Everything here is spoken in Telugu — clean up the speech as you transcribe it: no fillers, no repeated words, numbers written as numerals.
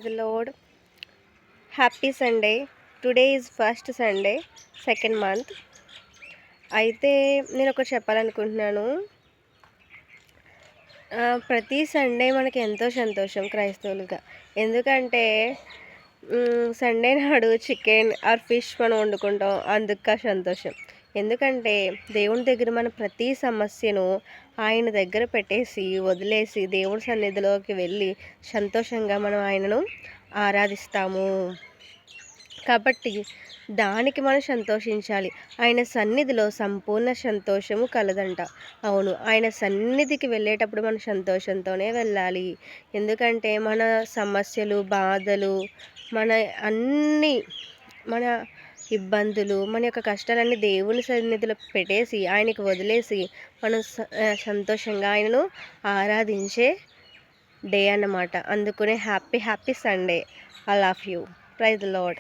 the Lord. Happy Sunday. Today is first Sunday, second month. అయితే నేను ఒకటి చెప్పాలనుకుంటున్నాను. ప్రతి సండే మనకి ఎంతో సంతోషం క్రైస్తవులుగా. ఎందుకంటే సండే నాడు చికెన్ ఆర్ ఫిష్ మనం వండుకుంటాం. అందుకు సంతోషం. ఎందుకంటే దేవుని దగ్గర మన ప్రతి సమస్యను ఆయన దగ్గర పెట్టేసి వదిలేసి దేవుడి సన్నిధిలోకి వెళ్ళి సంతోషంగా మనం ఆయనను ఆరాధిస్తాము. కాబట్టి దానికి మనం సంతోషించాలి. ఆయన సన్నిధిలో సంపూర్ణ సంతోషము కలదంట. అవును, ఆయన సన్నిధికి వెళ్ళేటప్పుడు మనం సంతోషంతోనే వెళ్ళాలి. ఎందుకంటే మన సమస్యలు, బాధలు, మన అన్నీ మన ఇబ్బందులు, మన యొక్క కష్టాలన్నీ దేవుని సన్నిధిలో పెట్టేసి ఆయనకి వదిలేసి మనం సంతోషంగా ఆయనను ఆరాధించే డే అన్నమాట. అందుకనే happy Sunday. I love you. Praise the lord.